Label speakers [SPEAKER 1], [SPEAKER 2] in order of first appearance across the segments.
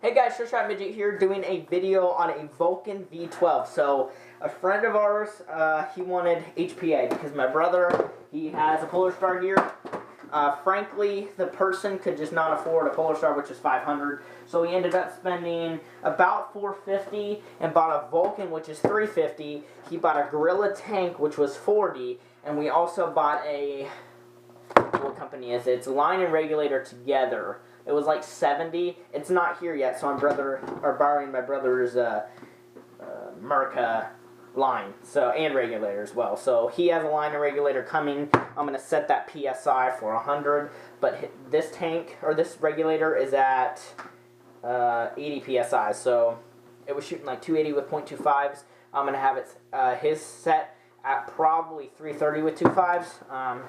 [SPEAKER 1] Hey guys, Shot Midget here doing a video on a Valken V12. So, a friend of ours, he wanted HPA because my brother, he has a Polar Star here. Frankly, the person could just not afford a Polar Star, which is $500. So he ended up spending about $450 and bought a Valken, which is $350. He bought a Gorilla tank, which was $40, and we also bought a, what company is it? It's Line and Regulator together. It was like $70. It's not here yet, so I'm borrowing my brother's Merca line, and regulator as well. So he has a line and regulator coming. I'm gonna set that PSI for 100, but this tank or this regulator is at 80 PSI. So it was shooting like 280 with .25s. I'm gonna have it his set at probably 330 with 2.5s.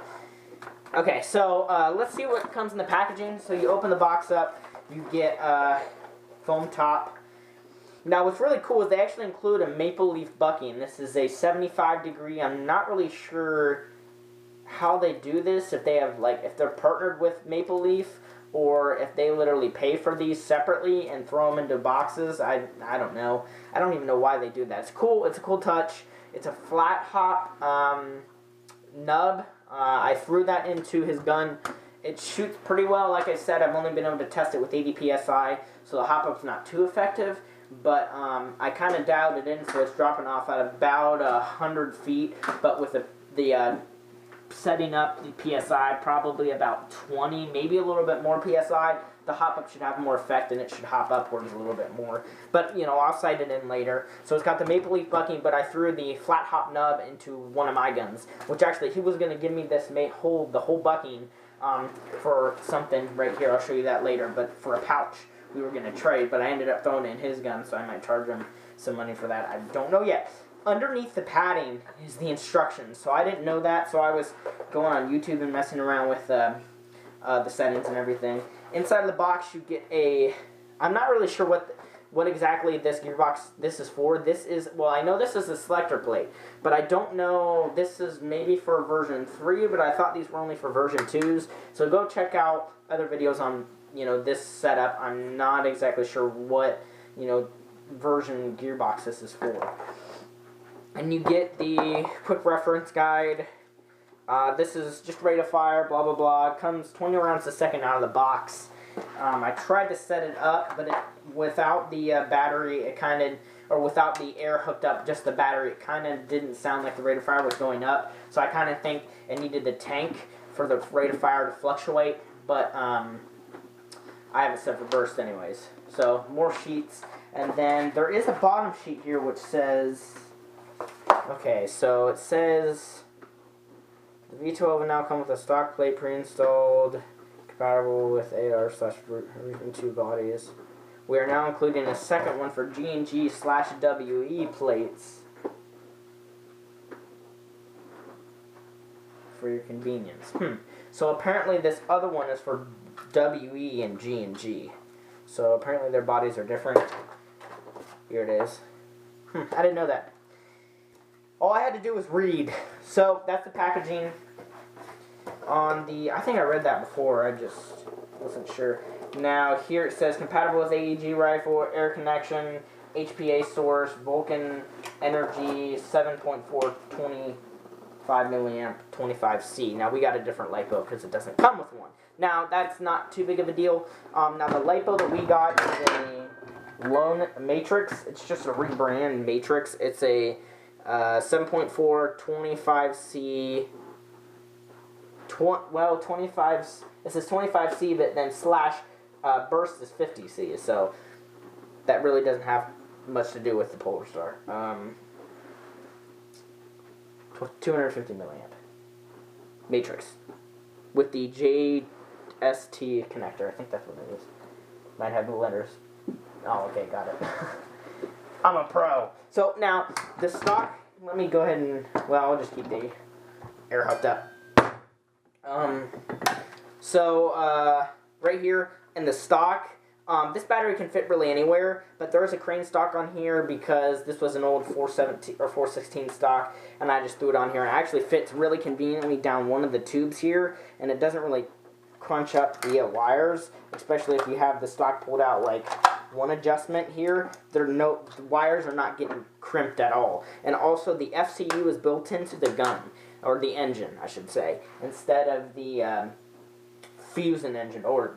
[SPEAKER 1] Okay, so let's see what comes in the packaging. So you open the box up, you get foam top. Now what's really cool is they actually include a maple leaf bucking. This is a 75 degree. I'm not really sure how they do this, if they have if they're partnered with Maple Leaf or if they literally pay for these separately and throw them into boxes. I don't know. I don't even know why they do that. It's cool. It's a cool touch. It's a flat hop nub. I threw that into his gun. It shoots pretty well. Like I said, I've only been able to test it with 80 PSI, so the hop-up's not too effective. But I kind of dialed it in, so it's dropping off at about 100 feet. But with the setting up the PSI, probably about 20, maybe a little bit more PSI, the hop-up should have more effect, and it should hop upwards a little bit more. But, you know, I'll sight it in later. So it's got the maple leaf bucking, but I threw the flat hop nub into one of my guns, which actually he was going to give me this the whole bucking for something right here. I'll show you that later, but for a pouch we were going to trade, but I ended up throwing it in his gun, so I might charge him some money for that. I don't know yet. Underneath the padding is the instructions, so I didn't know that, so I was going on YouTube and messing around with the settings and everything. Inside of the box you get I'm not really sure what exactly this gearbox this is for. This is, well, I know this is a selector plate, but I don't know, this is maybe for version 3, but I thought these were only for version 2s, so go check out other videos on, you know, this setup. I'm not exactly sure what, you know, version gearbox this is for. And you get the quick reference guide. This is just rate of fire, blah, blah, blah. It comes 20 rounds a second out of the box. I tried to set it up, but without the battery, or without the air hooked up, just the battery, it kind of didn't sound like the rate of fire was going up. So I kind of think it needed the tank for the rate of fire to fluctuate, but I have it set for burst anyways. So more sheets, and then there is a bottom sheet here which says, okay, so it says the V12 will now come with a stock plate pre-installed, compatible with AR/2 bodies. We are now including a second one for G&G/WE plates for your convenience. So apparently this other one is for WE and G&G. So apparently their bodies are different. Here it is. I didn't know that. All I had to do was read. So that's the packaging. On the, I think I read that before, I just wasn't sure. Now here it says compatible with AEG rifle, air connection, HPA source, Valken Energy 7.4 25 milliamp 25C. Now we got a different LiPo because it doesn't come with one. Now that's not too big of a deal. Now the LiPo that we got is a Lone Matrix. It's just a rebrand Matrix. It's a 7.4 25C. Well, 25. It says 25C, but then slash burst is 50C. So that really doesn't have much to do with the Polar Star. 250 milliamp Matrix with the JST connector. I think that's what it is. Might have the letters. Oh, okay, got it. I'm a pro. So now the stock. Let me go ahead and, well, I'll just keep the air hooked up. Right here in the stock, this battery can fit really anywhere, but there is a crane stock on here because this was an old 417 or 416 stock, and I just threw it on here, and it actually fits really conveniently down one of the tubes here, and it doesn't really crunch up the wires, especially if you have the stock pulled out like one adjustment here. The wires are not getting crimped at all. And also the FCU is built into the gun, or the engine, I should say, instead of the fusion engine, on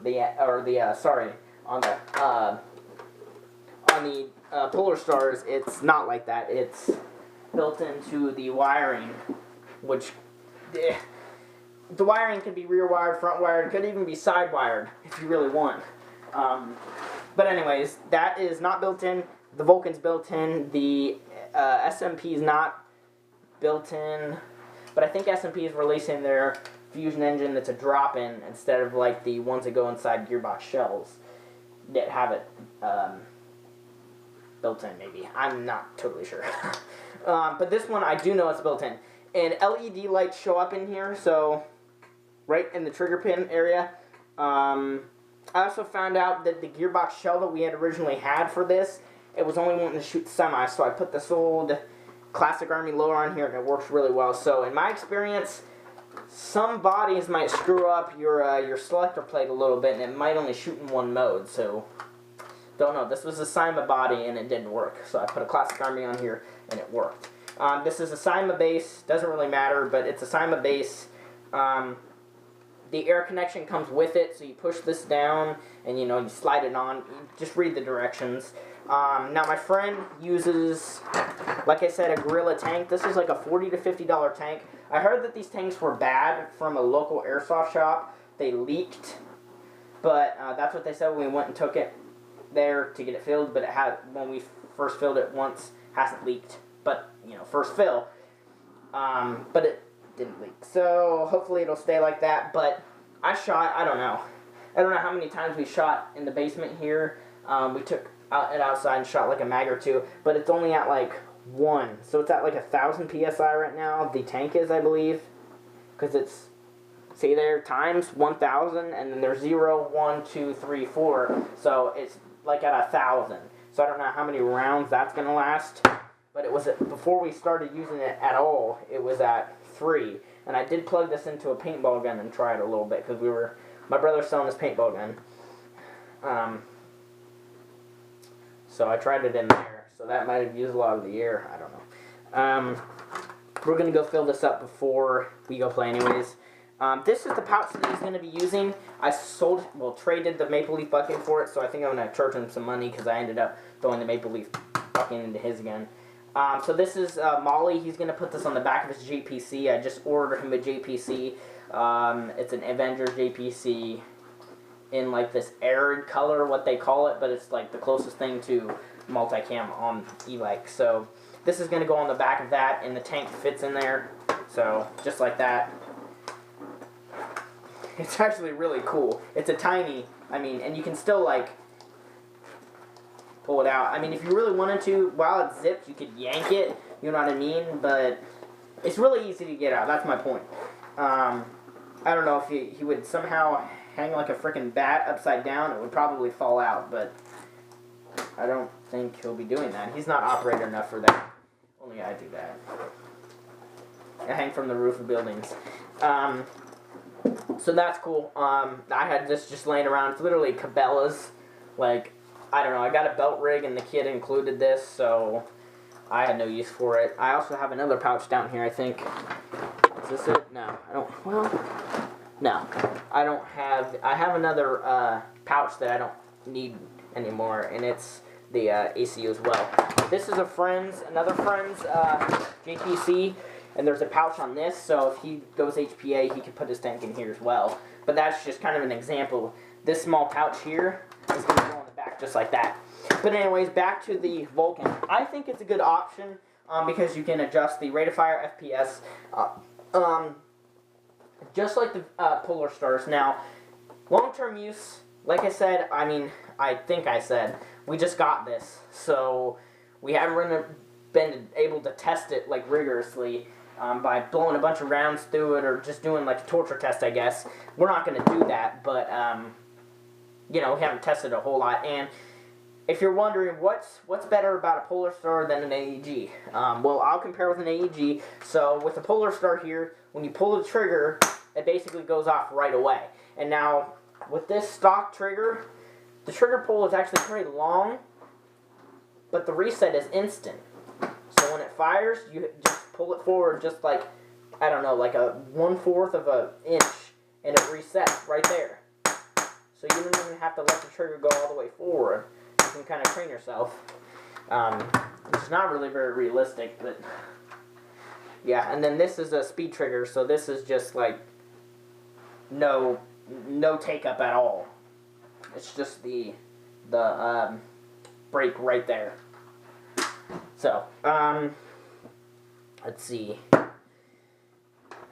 [SPEAKER 1] the Polar Stars, it's not like that. It's built into the wiring, which the wiring could be rear wired, front wired, could even be side wired if you really want. But anyways, that is not built in. The Valken's built in. The SMP is not built in, but I think SMP is releasing their fusion engine that's a drop-in instead of like the ones that go inside gearbox shells that have it built in, maybe. I'm not totally sure. But this one, I do know it's built in. And LED lights show up in here, so right in the trigger pin area. I also found out that the gearbox shell that we had originally had for this, it was only wanting to shoot semi, so I put this old Classic Army lower on here, and it works really well. So in my experience, some bodies might screw up your selector plate a little bit, and it might only shoot in one mode, so don't know. This was a Cyma body, and it didn't work, so I put a Classic Army on here, and it worked. This is a Cyma base. Doesn't really matter, but it's a Cyma base. The air connection comes with it, so you push this down, and you slide it on. You just read the directions. Now my friend uses, like I said, a Gorilla tank. This is like a $40 to $50 tank. I heard that these tanks were bad from a local airsoft shop. They leaked, but that's what they said when we went and took it there to get it filled. But it had, when we first filled it once, hasn't leaked. But first fill, but it didn't leak. So hopefully it'll stay like that. But I don't know how many times we shot in the basement here. We took it outside and shot like a mag or two, but it's only at like 1. So it's at like 1,000 PSI right now. The tank is, I believe, because it's, see there, times 1,000, and then there's 0, 1, 2, 3, 4. So it's like at 1,000. So I don't know how many rounds that's gonna last. But it was before we started using it at all. It was at 3, and I did plug this into a paintball gun and try it a little bit because my brother's selling this paintball gun. So I tried it in there. So that might have used a lot of the air. I don't know. We're gonna go fill this up before we go play, anyways. This is the pouch that he's gonna be using. I traded the Maple Leaf bucket for it, so I think I'm gonna charge him some money because I ended up throwing the Maple Leaf bucket into his again. So this is Molly. He's going to put this on the back of his JPC. I just ordered him a JPC. It's an Avenger JPC in like this arid color, what they call it, but it's like the closest thing to multicam on e-bike. So this is going to go on the back of that, and the tank fits in there. So just like that. It's actually really cool. It's a tiny, and you can still like pull it out. If you really wanted to, while it's zipped, you could yank it, you know what I mean? But it's really easy to get out. That's my point. I don't know if he would somehow hang like a freaking bat upside down. It would probably fall out, but I don't think he'll be doing that. He's not operator enough for that. Only I do that. I hang from the roof of buildings. So that's cool. I had this just laying around. It's literally Cabela's, like, I don't know, I got a belt rig and the kit included this, so I had no use for it. I also have another pouch down here, I think. Is this it? No, I don't, no. I don't have, I have another pouch that I don't need anymore, and it's the ACU as well. This is another friend's JPC, and there's a pouch on this, so if he goes HPA, he can put his tank in here as well. But that's just kind of an example. This small pouch here is going to go on the back just like that. But anyways, back to the Valken. I think it's a good option because you can adjust the rate of fire, FPS, just like the Polar Stars. Now, long-term use, like I said, I think I said, we just got this. So we haven't been able to test it like rigorously by blowing a bunch of rounds through it or just doing like a torture test, I guess. We're not going to do that, but we haven't tested a whole lot. And if you're wondering what's better about a Polar Star than an AEG, well, I'll compare with an AEG. So with the Polar Star here, when you pull the trigger, it basically goes off right away. And now with this stock trigger, the trigger pull is actually pretty long, but the reset is instant. So when it fires, you just pull it forward just like, I don't know, like a 1/4 of an inch, and it resets right there. So you don't even have to let the trigger go all the way forward. You can kind of train yourself. It's not really very realistic, but yeah. And then this is a speed trigger, so this is just like no take up at all. It's just the brake right there. So let's see.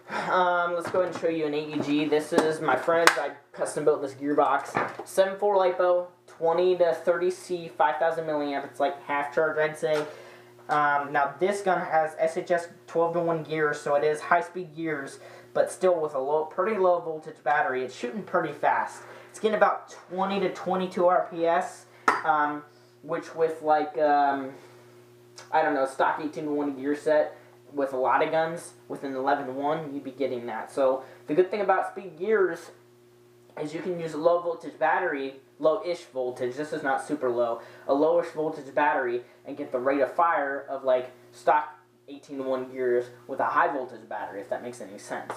[SPEAKER 1] Let's go ahead and show you an AEG. This is my friend's. I custom built this gearbox. 7.4 LiPo, 20 to 30C, 5,000 milliamp. It's like half charge, I'd say. Now this gun has SHS 12-to-1 gears, so it is high-speed gears, but still with a pretty low voltage battery. It's shooting pretty fast. It's getting about 20 to 22 RPS, which with like I don't know, stock 18-to-1 gear set. With a lot of guns, with an 11-to-1, you'd be getting that. So the good thing about speed gears is you can use a low voltage battery, low-ish voltage, this is not super low, a lowish voltage battery, and get the rate of fire of like stock 18-to-1 gears with a high voltage battery, if that makes any sense.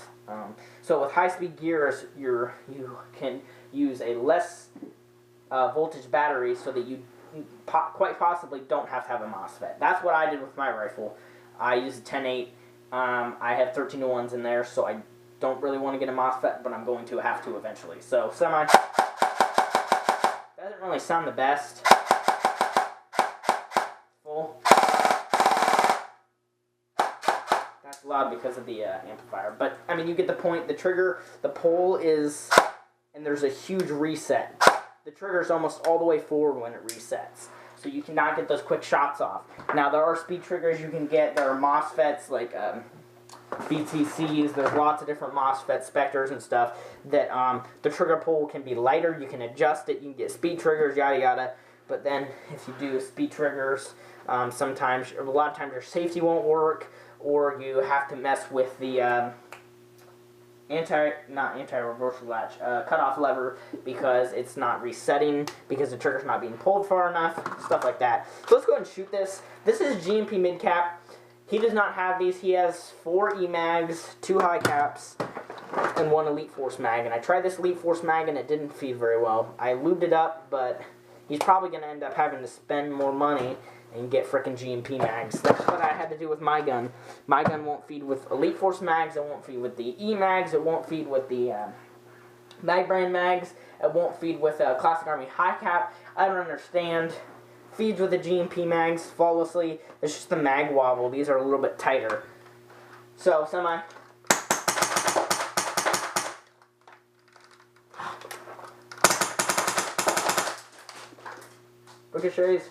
[SPEAKER 1] So with high-speed gears, you can use a less voltage battery so that you quite possibly don't have to have a MOSFET. That's what I did with my rifle. I use a 10-8. I have 13-to-1s in there, so I don't really want to get a MOSFET, but I'm going to have to eventually. So, semi. Doesn't really sound the best. Full. That's loud because of the amplifier. But, I mean, you get the point. The trigger, the pull is, and there's a huge reset. The trigger's almost all the way forward when it resets. So you cannot get those quick shots off. Now, there are speed triggers you can get. There are MOSFETs, like BTCs. There's lots of different MOSFET specters and stuff that the trigger pull can be lighter. You can adjust it. You can get speed triggers, yada, yada. But then if you do speed triggers, sometimes, a lot of times your safety won't work, or you have to mess with the anti-reversal latch, cutoff lever, because it's not resetting, because the trigger's not being pulled far enough, stuff like that. So let's go ahead and shoot this. This is GMP mid-cap. He does not have these. He has 4 E-mags, 2 high caps, and 1 Elite Force mag. And I tried this Elite Force mag and it didn't feed very well. I lubed it up, but he's probably going to end up having to spend more money and get frickin' GMP mags. That's what I had to do with my gun. My gun won't feed with Elite Force mags, it won't feed with the E-mags, it won't feed with the Mag brand mags, it won't feed with a Classic Army high cap. I don't understand. Feeds with the GMP mags flawlessly. It's just the mag wobble. These are a little bit tighter. So, semi. Ricochets.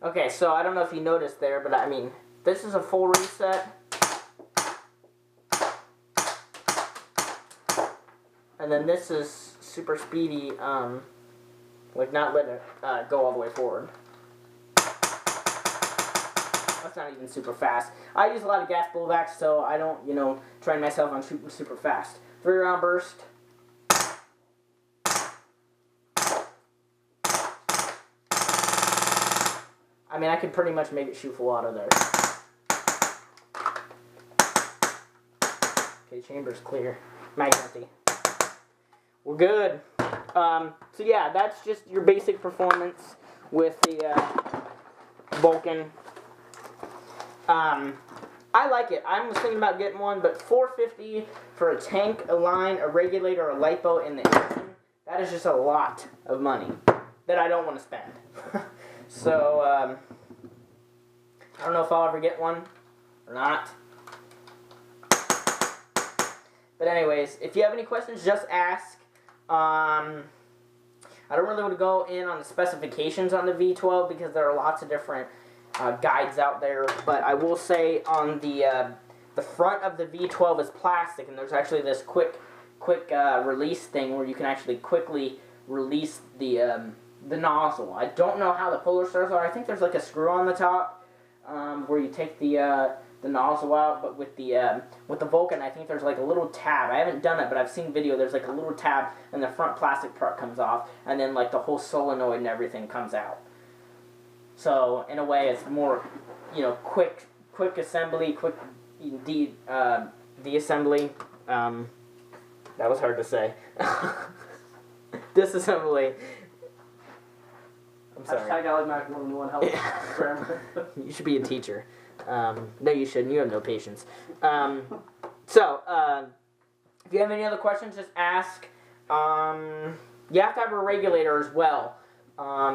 [SPEAKER 1] Okay, so I don't know if you noticed there, but I mean, this is a full reset. And then this is super speedy, like not letting it go all the way forward. That's not even super fast. I use a lot of gas blowbacks, so I don't, train myself on shooting super fast. 3-round burst. I mean, I could pretty much make it shoot full auto there. Okay, chamber's clear. Mag's empty. We're good. So yeah, that's just your basic performance with the Valken. I like it. I was thinking about getting one, but $450 for a tank, a line, a regulator, a lipo, and the engine, that is just a lot of money that I don't want to spend. So, I don't know if I'll ever get one or not. But anyways, if you have any questions, just ask. I don't really want to go in on the specifications on the V12 because there are lots of different guides out there. But I will say on the front of the V12 is plastic, and there's actually this quick release thing where you can actually quickly release the nozzle. I don't know how the puller stars are. I think there's like a screw on the top where you take the the nozzle out, but with the Valken, I think there's like a little tab. I haven't done it, but I've seen video. There's like a little tab, and the front plastic part comes off, and then like the whole solenoid and everything comes out. So in a way, it's more, you know, quick assembly, quick de-assembly. That was hard to say. Disassembly. I'm sorry.
[SPEAKER 2] Hashtag Alex Mac more than one help.
[SPEAKER 1] You should be a teacher. No, you shouldn't. You have no patience. If you have any other questions, just ask. You have to have a regulator as well,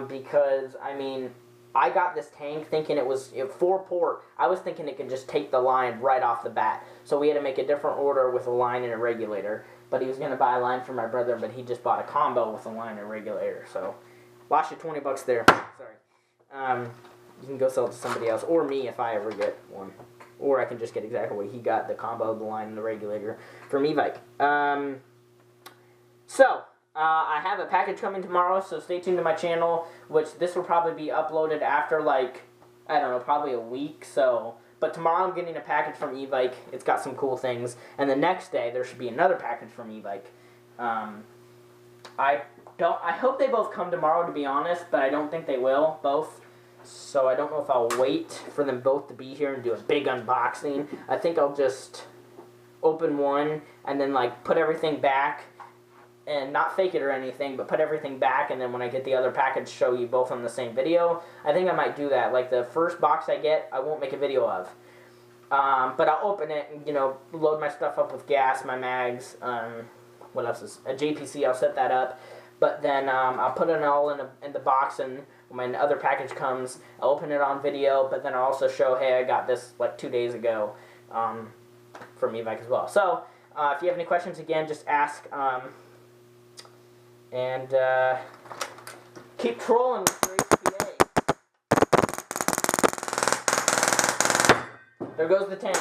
[SPEAKER 1] because, I mean, I got this tank thinking it was 4-port. I was thinking it could just take the line right off the bat. So we had to make a different order with a line and a regulator. But he was going to buy a line for my brother, but he just bought a combo with a line and a regulator. So, lost you $20 there. Sorry. You can go sell it to somebody else, or me if I ever get one. Or I can just get exactly what he got, the combo, the line, and the regulator from e-bike. I have a package coming tomorrow, so stay tuned to my channel, which this will probably be uploaded after, like, I don't know, probably a week, so... But tomorrow I'm getting a package from e-bike. It's got some cool things. And the next day, there should be another package from e-bike. I hope they both come tomorrow, to be honest, but I don't think they will, both. So I don't know if I'll wait for them both to be here and do a big unboxing. I think I'll just open one and then, like, put everything back. And not fake it or anything, but put everything back, and then when I get the other package, show you both on the same video. I think I might do that. Like, the first box I get, I won't make a video of. But I'll open it and, you know, load my stuff up with gas, my mags. What else is... A JPC, I'll set that up. But then I'll put it all in the box, and when my other package comes, I'll open it on video, but then I'll also show, hey, I got this, like, 2 days ago from e-bike as well. So, if you have any questions, again, just ask... And keep trolling with Grace PA. There goes the tank.